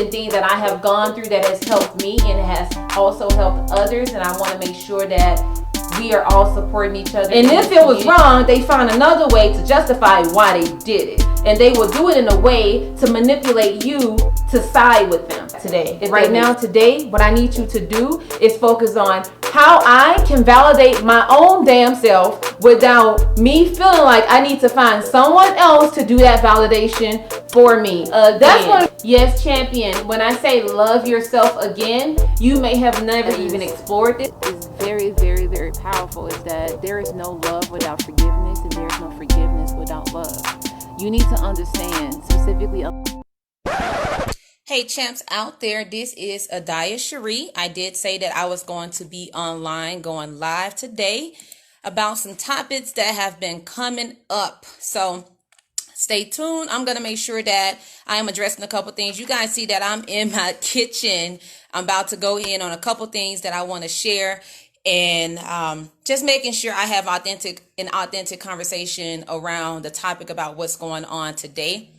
different things that I have gone through that has helped me and has also helped others, and I want to make sure that we are all supporting each other. And if it was wrong, they find another way to justify why they did it. And they will do it in a way to manipulate you to side with them today. Right now, today, what I need you to do is focus on how I can validate my own damn self without me feeling like I need to find someone else to do that validation for me. That's what, yes, champion, when I say love yourself again, you may have never even explored it. It's very, very, very powerful is that there is no love without forgiveness, and there is no forgiveness without love. You need to understand specifically. Hey champs out there, this is Adaya Cherie. I did say that I was going to be online, going live today about some topics that have been coming up. So stay tuned. I'm going to make sure that I am addressing a couple things. You guys see that I'm in my kitchen. I'm about to go in on a couple things that I want to share, and just making sure I have an authentic conversation around the topic about what's going on today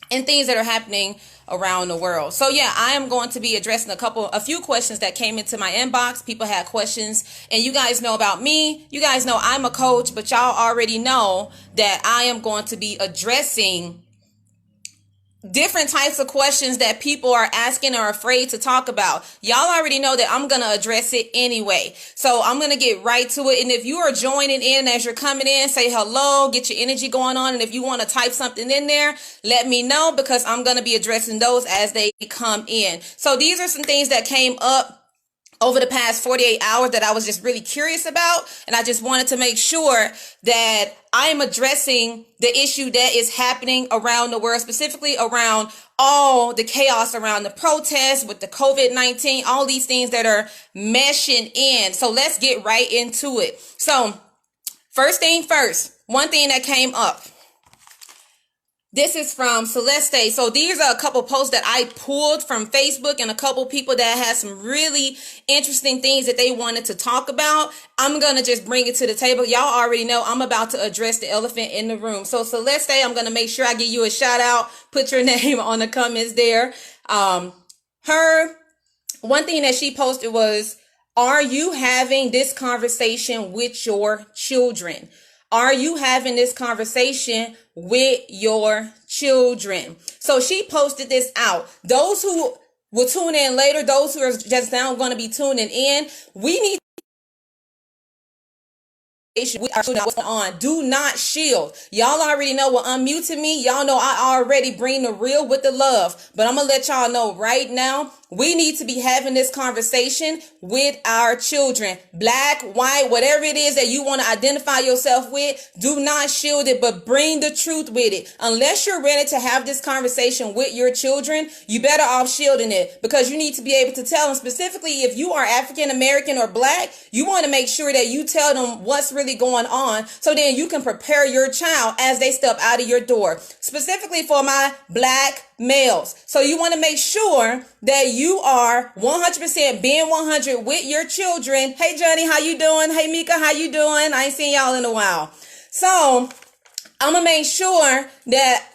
and things that are happening around the world. So yeah, I am going to be addressing a few questions that came into my inbox. People had questions, and you guys know about me. You guys know I'm a coach, but y'all already know that I am going to be addressing different types of questions that people are asking or afraid to talk about. Y'all already know that I'm going to address it anyway. So I'm going to get right to it. And if you are joining in as you're coming in, say hello, get your energy going on. And if you want to type something in there, let me know, because I'm going to be addressing those as they come in. So these are some things that came up over the past 48 hours that I was just really curious about. And I just wanted to make sure that I am addressing the issue that is happening around the world, specifically around all the chaos around the protests with the COVID-19, all these things that are meshing in. So let's get right into it. So first thing first, one thing that came up. This is from Celeste. So these are a couple posts that I pulled from Facebook, and a couple people that had some really interesting things that they wanted to talk about. I'm going to just bring it to the table. Y'all already know I'm about to address the elephant in the room. So Celeste, I'm going to make sure I give you a shout out. Put your name on the comments there. Her one thing that she posted was, are you having this conversation with your children? Are you having this conversation with your children? So she posted this out. Those who will tune in later, those who are just now going to be tuning in, we need what's going on. Do not shield. Y'all already know what UnMutingMe. Y'all know I already bring the real with the love, but I'm going to let y'all know right now, we need to be having this conversation with our children. Black, white, whatever it is that you want to identify yourself with, do not shield it, but bring the truth with it. Unless you're ready to have this conversation with your children, you better off shielding it, because you need to be able to tell them, specifically if you are African American or black, you want to make sure that you tell them what's really going on, so then you can prepare your child as they step out of your door. Specifically for my black males. So you want to make sure that you are 100% being 100 with your children. Hey Johnny, how you doing? Hey Mika, how you doing? I ain't seen y'all in a while. So I'm gonna make sure that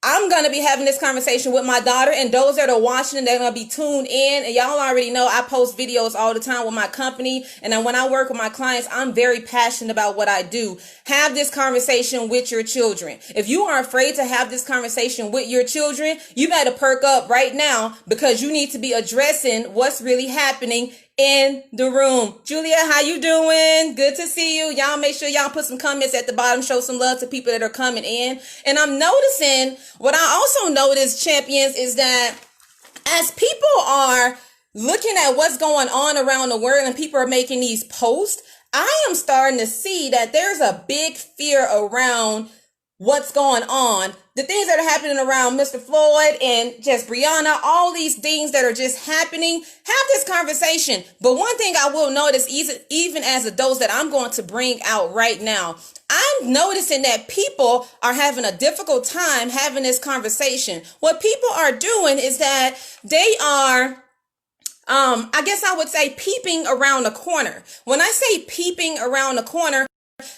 I'm going to be having this conversation with my daughter, and those that are watching, they're going to be tuned in. And y'all already know I post videos all the time with my company. And then when I work with my clients, I'm very passionate about what I do. Have this conversation with your children. If you are afraid to have this conversation with your children, you better perk up right now, because you need to be addressing what's really happening in the room. Julia, how you doing? Good to see you. Y'all make sure y'all put some comments at the bottom. Show some love to people that are coming in. And I'm noticing, what I also noticed, champions, is that as people are looking at what's going on around the world and people are making these posts, I am starting to see that there's a big fear around what's going on. The things that are happening around Mr. Floyd and just Breonna, all these things that are just happening, have this conversation. But one thing I will notice, even as adults, that I'm going to bring out right now, I'm noticing that people are having a difficult time having this conversation. What people are doing is that they are I guess I would say peeping around the corner. When I say peeping around the corner,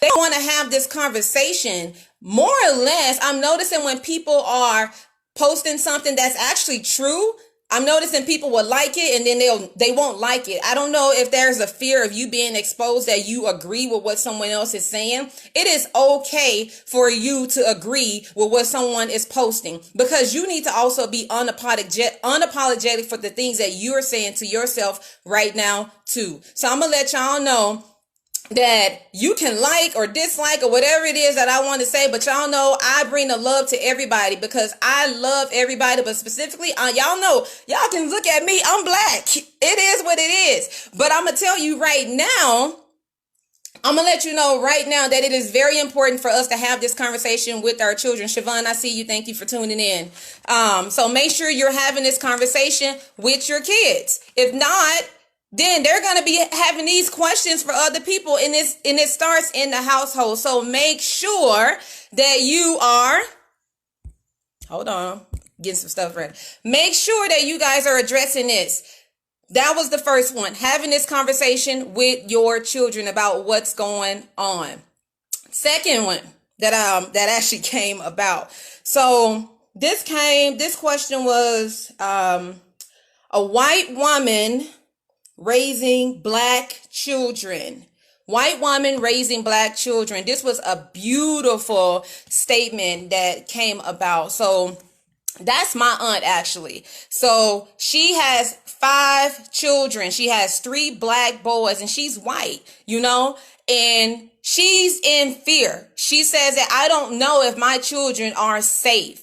they want to have this conversation. More or less, I'm noticing when people are posting something that's actually true, I'm noticing people will like it and then they won't like it. I don't know if there's a fear of you being exposed that you agree with what someone else is saying. It is okay for you to agree with what someone is posting, because you need to also be unapologetic for the things that you're saying to yourself right now too. So I'm gonna let y'all know that you can like or dislike or whatever it is that I want to say, but y'all know I bring the love to everybody because I love everybody, but specifically, y'all know, y'all can look at me, I'm black. It is what it is. But I'm going to tell you right now, I'm going to let you know right now that it is very important for us to have this conversation with our children. Siobhan, I see you. Thank you for tuning in. So make sure you're having this conversation with your kids. If not, then they're going to be having these questions for other people, and it starts in the household. So make sure that you are, hold on, getting some stuff ready. Make sure that you guys are addressing this. That was the first one, having this conversation with your children about what's going on. Second one that actually came about. So this question was a white woman raising black children. White woman raising black children. This was a beautiful statement that came about. So that's my aunt, actually. So she has 5 children. She has 3 black boys, and she's white, and she's in fear. She says that I don't know if my children are safe.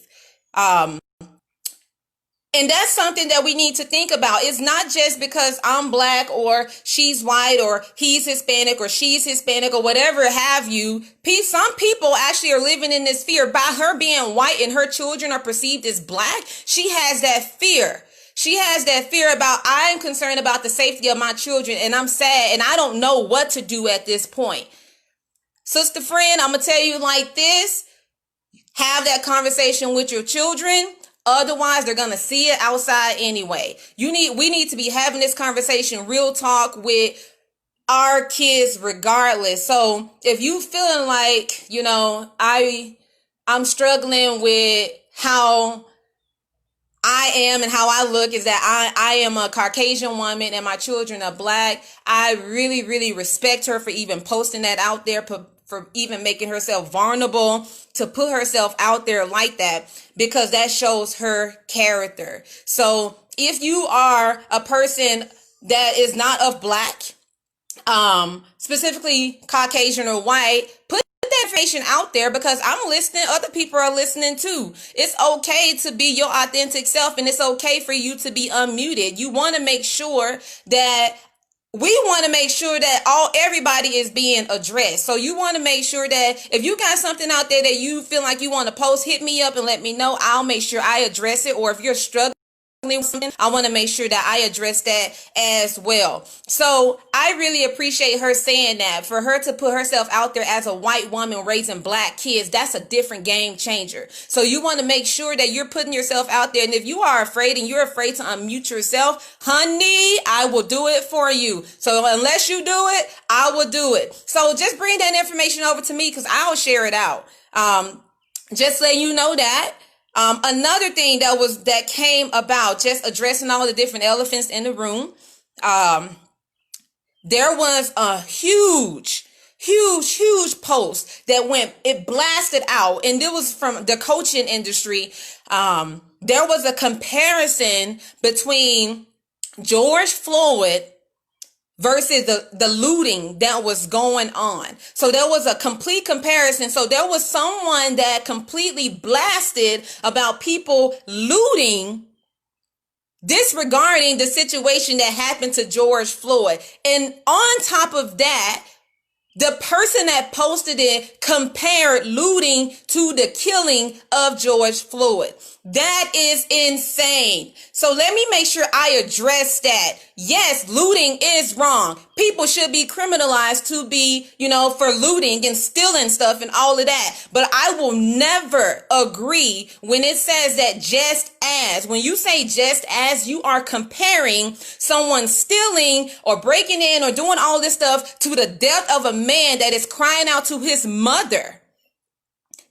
And that's something that we need to think about. It's not just because I'm black or she's white or he's Hispanic or she's Hispanic or whatever have you. Some people actually are living in this fear. By her being white and her children are perceived as black, she has that fear. She has that fear about, I'm concerned about the safety of my children, and I'm sad and I don't know what to do at this point. Sister friend, I'm going to tell you like this. Have that conversation with your children. Otherwise, they're going to see it outside anyway. We need to be having this conversation, real talk with our kids regardless. So if you feeling like, I'm struggling with how I am and how I look, is that I am a Caucasian woman and my children are black. I really, really respect her for even posting that out there, for even making herself vulnerable to put herself out there like that, because that shows her character. So if you are a person that is not of black, specifically Caucasian or white, put that information out there, because I'm listening. Other people are listening too. It's okay to be your authentic self, and it's okay for you to be unmuted. You want to make sure that everybody is being addressed. So you want to make sure that if you got something out there that you feel like you want to post, hit me up and let me know. I'll make sure I address it. Or if you're struggling with something, I want to make sure that I address that as well. So I really appreciate her saying that. For her to put herself out there as a white woman raising black kids, that's a different game changer. So you want to make sure that you're putting yourself out there. And if you are afraid and you're afraid to unmute yourself, honey, I will do it for you. So unless you do it, I will do it. So just bring that information over to me, because I'll share it out. Just letting you know that. Another thing that came about, just addressing all the different elephants in the room. There was a huge post that it blasted out, and it was from the coaching industry. There was a comparison between George Floyd versus the looting that was going on. So there was a complete comparison. So there was someone that completely blasted about people looting, disregarding the situation that happened to George Floyd. And on top of that, the person that posted it compared looting to the killing of George Floyd. That is insane. So let me make sure I address that. Yes, looting is wrong. People should be criminalized to be, for looting and stealing stuff and all of that. But I will never agree when it says that when you say just as, you are comparing someone stealing or breaking in or doing all this stuff to the death of a man that is crying out to his mother.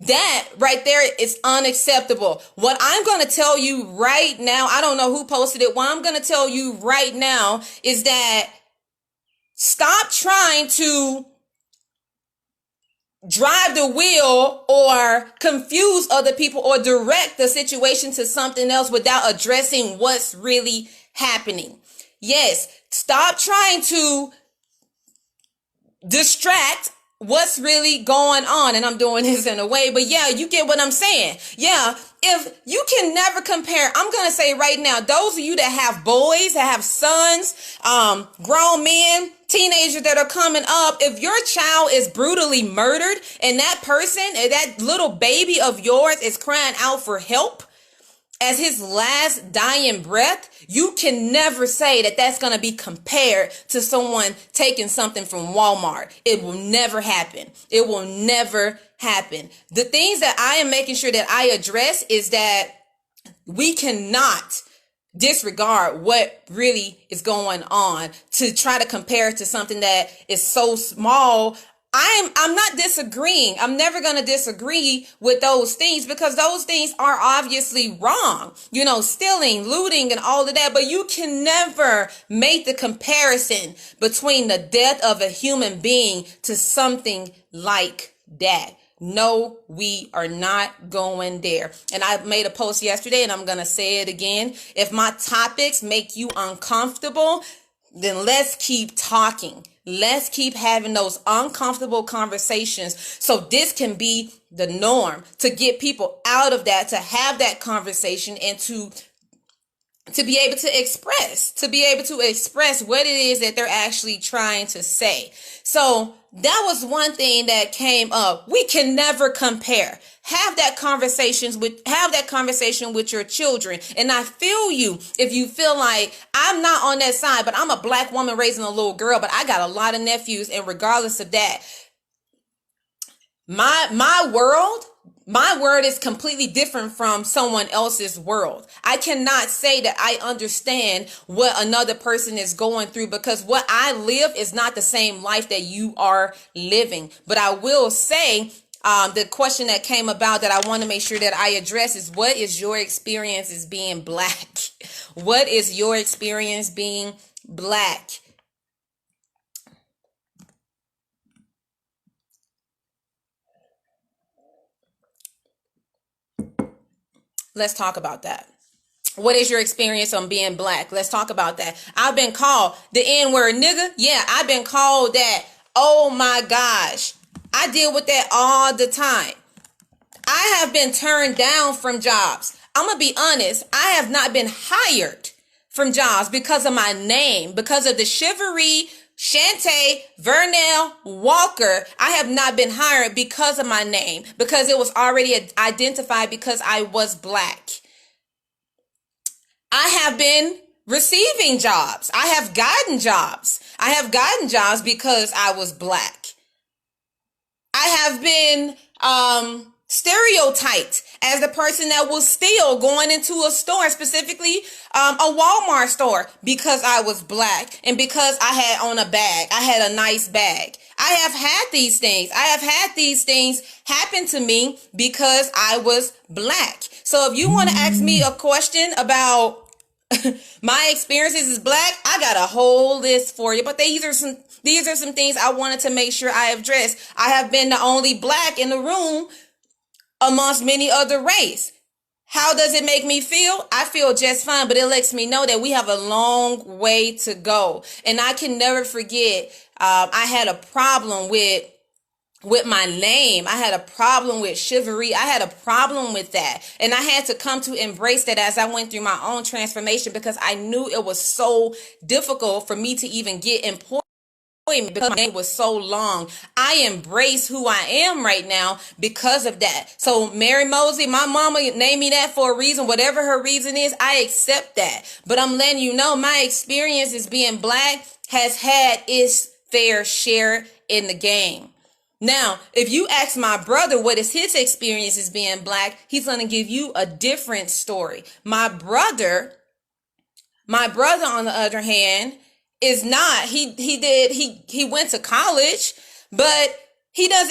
That right there is unacceptable. What I'm going to tell you right now, I don't know who posted it. What I'm going to tell you right now is that stop trying to drive the wheel or confuse other people or direct the situation to something else without addressing what's really happening. Yes, stop trying to distract what's really going on. And I'm doing this in a way, but yeah, you get what I'm saying. Yeah, if you can never compare, I'm going to say right now, those of you that have boys, that have sons, grown men, teenagers that are coming up, if your child is brutally murdered and that person, that little baby of yours is crying out for help as his last dying breath, you can never say that that's going to be compared to someone taking something from Walmart. It will never happen. It will never happen. The things that I am making sure that I address is that we cannot disregard what really is going on to try to compare it to something that is so small. I'm not disagreeing. I'm never going to disagree with those things because those things are obviously wrong. You know, stealing, looting, and all of that. But you can never make the comparison between the death of a human being to something like that. No, we are not going there. And I made a post yesterday and I'm going to say it again. If my topics make you uncomfortable, then let's keep talking. Let's keep having those uncomfortable conversations so this can be the norm, to get people out of that, to have that conversation, and to be able to express what it is that they're actually trying to say. So that was one thing that came up. We can never compare. Have that conversation with your children. And I feel you if you feel like I'm not on that side, but I'm a black woman raising a little girl, but I got a lot of nephews, and regardless of that, my word is completely different from someone else's world. I cannot say that I understand what another person is going through because what I live is not the same life that you are living. But I will say, the question that came about that I want to make sure that I address is, what is your experience as being black? What is your experience being black? Let's talk about that. What is your experience on being black? Let's talk about that. I've been called the N-word nigga. Yeah, I've been called that. Oh my gosh. I deal with that all the time. I have been turned down from jobs. I'm going to be honest. I have not been hired from jobs because of my name, because of the chivalry, Shantae Vernell Walker. I have not been hired because of my name, because it was already identified because I was black. I have been receiving jobs. I have gotten jobs. I have gotten jobs because I was black. I have been stereotyped as the person that was steal going into a store, specifically a Walmart store, because I was black and because I had on a bag. I had a nice bag. I have had these things. I have had these things happen to me because I was black. So if you want to ask me a question about my experiences as black, I got a whole list for you. But these are some things I wanted to make sure I addressed. I have been the only black in the room amongst many other race. How does it make me feel? I feel just fine, but it lets me know that we have a long way to go. And I can never forget, I had a problem with my name. I had a problem with chivalry. I had a problem with that. And I had to come to embrace that as I went through my own transformation, because I knew it was so difficult for me to even get employed because my name was so long. I embrace who I am right now because of that. So Mary Mosley, my mama named me that for a reason. Whatever her reason is, I accept that. But I'm letting you know, my experience as being black has had its fair share in the game. Now, if you ask my brother what is his experience as being black, he's going to give you a different story. My brother, on the other hand, is not. He went to college, but He has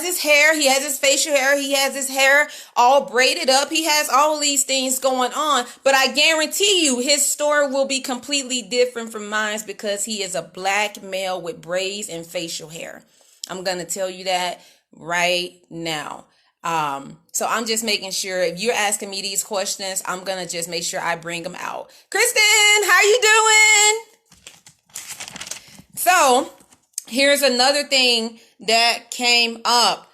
his hair, he has his facial hair, he has his hair all braided up, he has all these things going on, but I guarantee you his story will be completely different from mine because he is a black male with braids and facial hair. I'm going to tell you that right now. So I'm just making sure if you're asking me these questions, I'm going to just make sure I bring them out. Kristen, how you doing? So here's another thing that came up.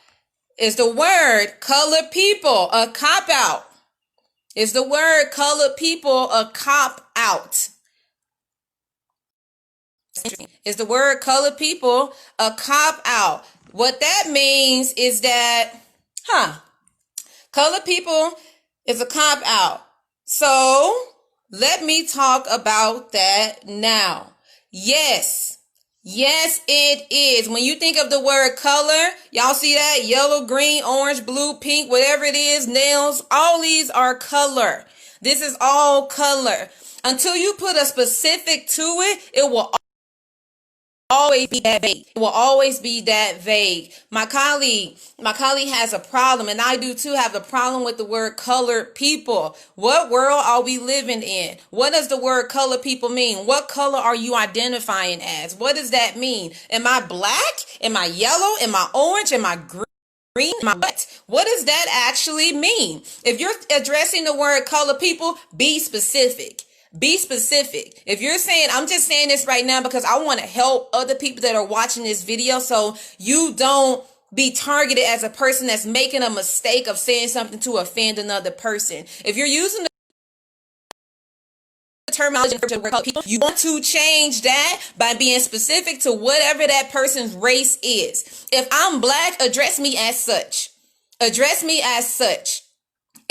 Is the word colored people a cop out? Is the word colored people a cop out? Is the word colored people a cop out? What that means is that, colored people is a cop out. So let me talk about that now. Yes, it is. When you think of the word color, y'all see that? Yellow, green, orange, blue, pink, whatever it is, nails, all these are color. This is all color. Until you put a specific to it, it will always be that vague. It will always be that vague. My colleague has a problem, and I do too have a problem with the word colored people. What world are we living in? What does the word colored people mean? What color are you identifying as? What does that mean? Am I black? Am I yellow? Am I orange? Am I green? Am I what? What does that actually mean? If you're addressing the word colored people, be specific. Be specific. If you're saying, I'm just saying this right now because I want to help other people that are watching this video so you don't be targeted as a person that's making a mistake of saying something to offend another person. If you're using the terminology for people, you want to change that by being specific to whatever that person's race is. If I'm black, address me as such. Address me as such.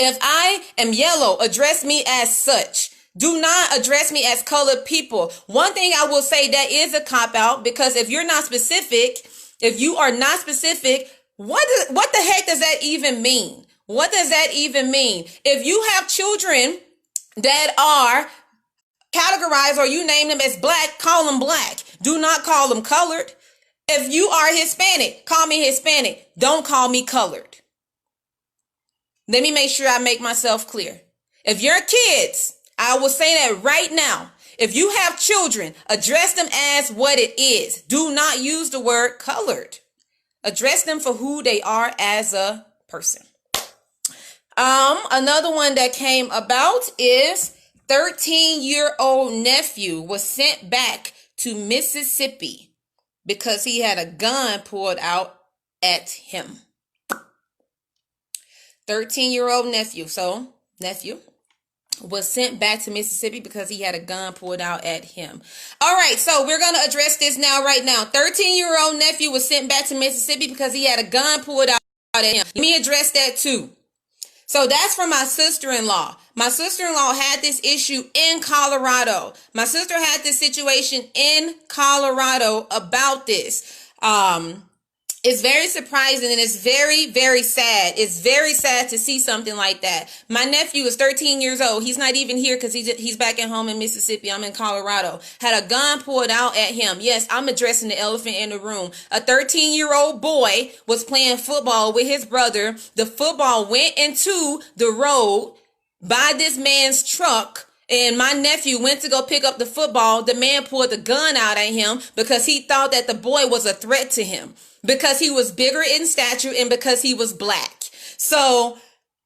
If I am yellow, address me as such. Do not address me as colored people. One thing I will say that is a cop-out, because if you're not specific, if you are not specific, what the heck does that even mean? What does that even mean? If you have children that are categorized or you name them as black, call them black. Do not call them colored. If you are Hispanic, call me Hispanic. Don't call me colored. Let me make sure I make myself clear. If you're kids, I will say that right now. If you have children, address them as what it is. Do not use the word colored. Address them for who they are as a person. Another one that came about is 13-year-old nephew was sent back to Mississippi because he had a gun pulled out at him. 13-year-old nephew. So, nephew was sent back to Mississippi because he had a gun pulled out at him. All right, so we're going to address this now, right now. 13-year-old nephew was sent back to Mississippi because he had a gun pulled out at him. Let me address that too. So that's for my sister-in-law. My sister-in-law had this issue in Colorado. My sister had this situation in Colorado about this. It's very surprising and it's very, very sad. It's very sad to see something like that. My nephew is 13 years old. He's not even here because he's back at home in Mississippi. I'm in Colorado. Had a gun pulled out at him. Yes, I'm addressing the elephant in the room. A 13-year-old boy was playing football with his brother. The football went into the road by this man's truck. And my nephew went to go pick up the football. The man pulled the gun out at him because he thought that the boy was a threat to him, because he was bigger in stature and because he was black. So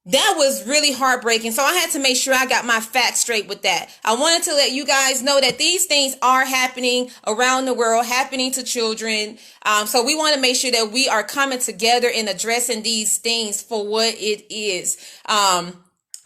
that was really heartbreaking. So I had to make sure I got my facts straight with that. I wanted to let you guys know that these things are happening around the world, happening to children. So we want to make sure that we are coming together and addressing these things for what it is.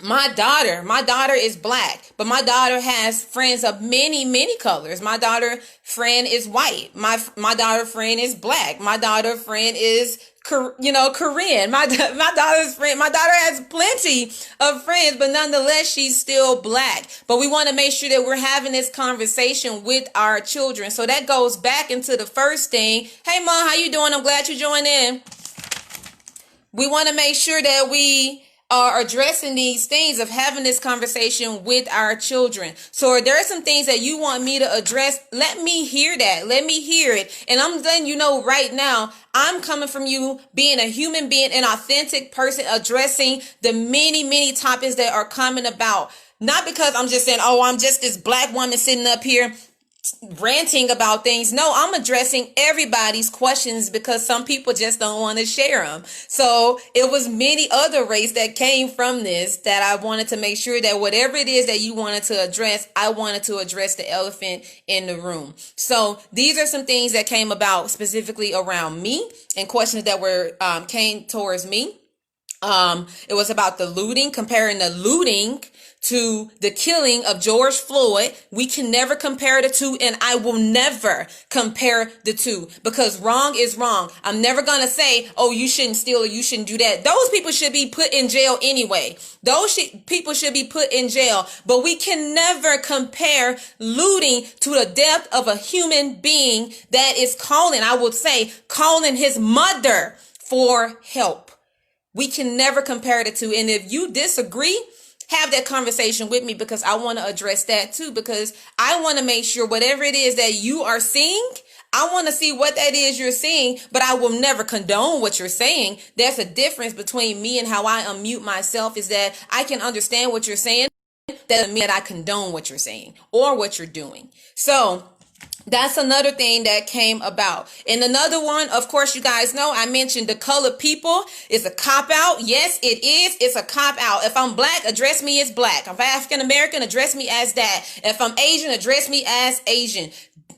My daughter is black, but my daughter has friends of many, many colors. My daughter friend is white. My daughter friend is black. My daughter friend is, Korean. My daughter has plenty of friends, but nonetheless, she's still black. But we want to make sure that we're having this conversation with our children. So that goes back into the first thing. Hey, Mom, how you doing? I'm glad you joined in. We want to make sure that we are addressing these things, of having this conversation with our children. So if there are some things that you want me to address, let me hear that. Let me hear it. And I'm letting you know right now, I'm coming from you being a human being, an authentic person, addressing the many, many topics that are coming about. Not because I'm just saying, oh, I'm just this black woman sitting up here ranting about things. No, I'm addressing everybody's questions because some people just don't want to share them. So it was many other race that came from this that I wanted to make sure that whatever it is that you wanted to address, I wanted to address the elephant in the room. So these are some things that came about specifically around me and questions that were came towards me. It was about the looting, comparing the looting to the killing of George Floyd. We can never compare the two, and I will never compare the two because wrong is wrong. I'm never going to say, oh, you shouldn't steal or you shouldn't do that. Those people should be put in jail anyway. People should be put in jail, but we can never compare looting to the death of a human being that is calling his mother for help. We can never compare the two. And if you disagree, have that conversation with me because I want to address that too, because I want to make sure whatever it is that you are seeing, I want to see what that is you're seeing, but I will never condone what you're saying. There's a difference between me and how I unmute myself, is that I can understand what you're saying. That doesn't mean that I condone what you're saying or what you're doing. So that's another thing that came about. And another one, of course, you guys know, I mentioned the colored people is a cop-out. Yes, it is. It's a cop-out. If I'm black, address me as black. If I'm African-American, address me as that. If I'm Asian, address me as Asian.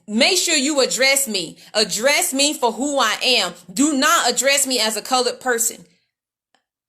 Make sure you address me. Address me for who I am. Do not address me as a colored person.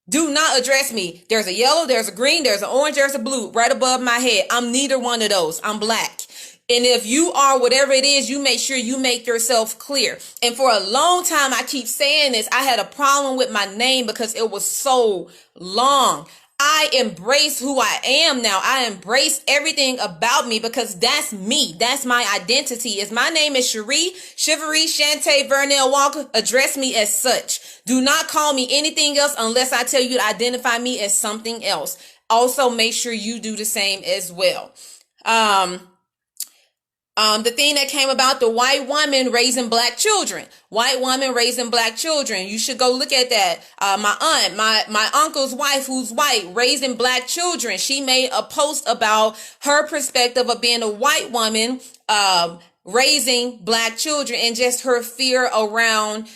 Do not address me. There's a yellow, there's a green, there's an orange, there's a blue right above my head. I'm neither one of those. I'm black. And if you are whatever it is, you make sure you make yourself clear. And for a long time, I keep saying this, I had a problem with my name because it was so long. I embrace who I am now. I embrace everything about me because that's me. That's my identity. If my name is Cherie, Chivalry, Shantae, Vernell Walker, address me as such. Do not call me anything else unless I tell you to identify me as something else. Also, make sure you do the same as well. The thing that came about the white woman raising black children. White woman raising black children. You should go look at that. My aunt, my uncle's wife, who's white, raising black children. She made a post about her perspective of being a white woman, raising black children, and just her fear around,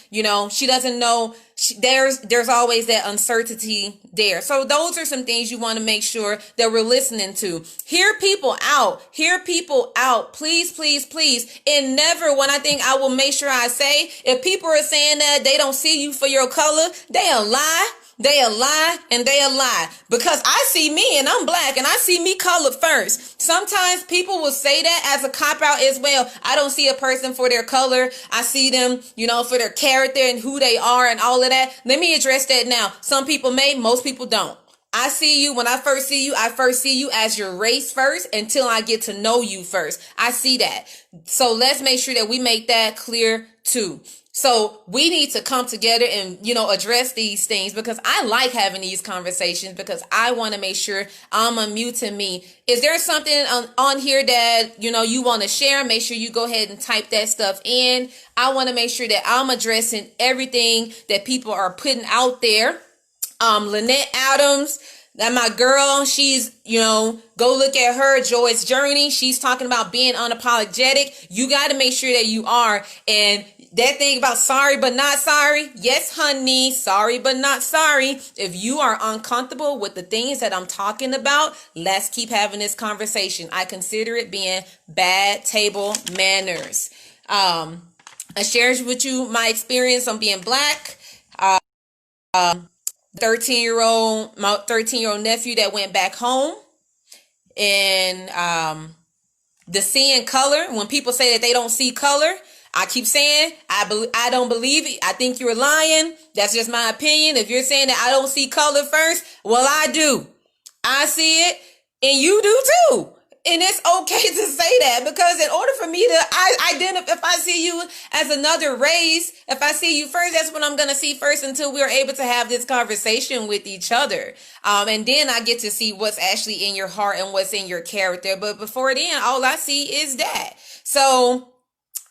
she doesn't know. There's always that uncertainty there. So those are some things you want to make sure that we're listening to. Hear people out. Please, please, please. And never, when I think I will make sure I say, if people are saying that they don't see you for your color, they a lie. They a lie and they a lie, because I see me and I'm black and I see me colored first. Sometimes people will say that as a cop out as well. I don't see a person for their color. I see them, for their character and who they are and all of that. Let me address that now. Some people may, most people don't. I see you. When I first see you as your race first until I get to know you first. I see that. So let's make sure that we make that clear too. So we need to come together and, address these things, because I like having these conversations, because I want to make sure I'm UnMutingMe. Is there something on here that, you want to share? Make sure you go ahead and type that stuff in. I want to make sure that I'm addressing everything that people are putting out there. Lynette Adams, that my girl, she's, go look at her, Joy's Journey. She's talking about being unapologetic. You got to make sure that you are. And that thing about sorry but not sorry. Yes, honey, sorry but not sorry. If you are uncomfortable with the things that I'm talking about, let's keep having this conversation. I consider it being bad table manners. I shared with you my experience on being black. 13-year-old nephew that went back home, and the seeing color. When people say that they don't see color, I keep saying, I don't believe it. I think you're lying. That's just my opinion. If you're saying that I don't see color first, well, I do. I see it, and you do too. And it's okay to say that, because in order for me to identify, if I see you as another race, if I see you first, that's what I'm going to see first, until we're able to have this conversation with each other. And then I get to see what's actually in your heart and what's in your character. But before then, all I see is that. So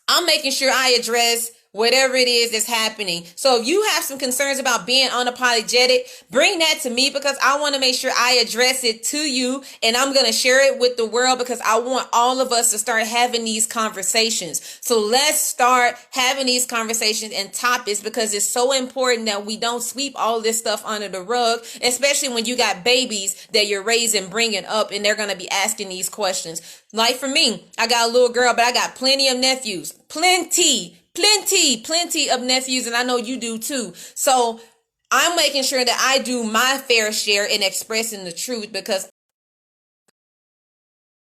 I'm making sure I address whatever it is that's happening. So if you have some concerns about being unapologetic, bring that to me, because I want to make sure I address it to you, and I'm going to share it with the world, because I want all of us to start having these conversations. So let's start having these conversations and topics, because it's so important that we don't sweep all this stuff under the rug, especially when you got babies that you're raising, bringing up, and they're going to be asking these questions. Like for me, I got a little girl, but I got plenty of nephews, plenty of nephews, and I know you do too. So I'm making sure that I do my fair share in expressing the truth, because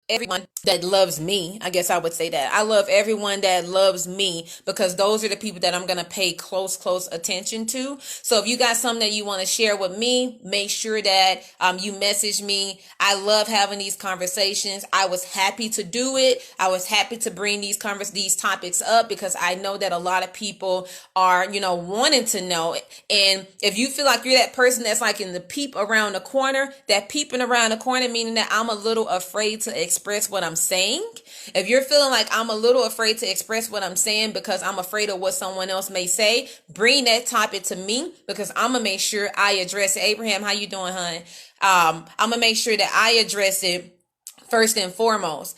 everyone that loves me, I guess I would say that I love everyone that loves me, because those are the people that I'm going to pay close attention to. So if you got something that you want to share with me, make sure that you message me. I love having these conversations. I was happy to do it. I was happy to bring these topics up, because I know that a lot of people are, wanting to know. And if you feel like you're that person that's like in the peep around the corner, that peeping around the corner, meaning that I'm a little afraid to express what I'm saying. If you're feeling like I'm a little afraid to express what I'm saying because I'm afraid of what someone else may say, bring that topic to me, because I'm gonna make sure I address it. Abraham, how you doing, hon? I'm gonna make sure that I address it first and foremost.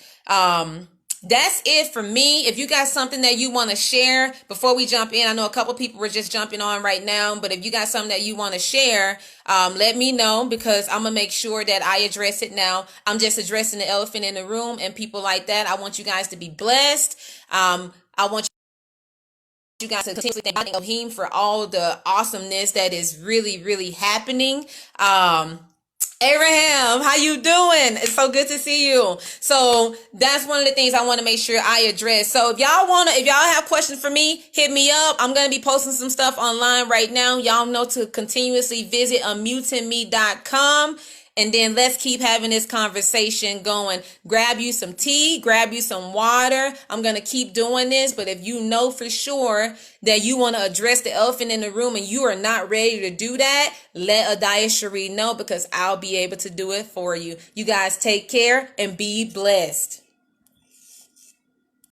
That's it for me. If you got something that you want to share before we jump in, I know a couple people were just jumping on right now, but if you got something that you want to share, let me know, because I'm going to make sure that I address it now. I'm just addressing the elephant in the room and people like that. I want you guys to be blessed. I want you guys to continuously thank Elohim for all the awesomeness that is really happening. Abraham, how you doing? It's so good to see you. So that's one of the things I want to make sure I address. So if y'all have questions for me, hit me up. I'm going to be posting some stuff online right now. Y'all know to continuously visit UnMutingMe.com. And then let's keep having this conversation going. Grab you some tea, grab you some water. I'm going to keep doing this. But if you know for sure that you want to address the elephant in the room and you are not ready to do that, let Adaya Cherie know, because I'll be able to do it for you. You guys take care and be blessed.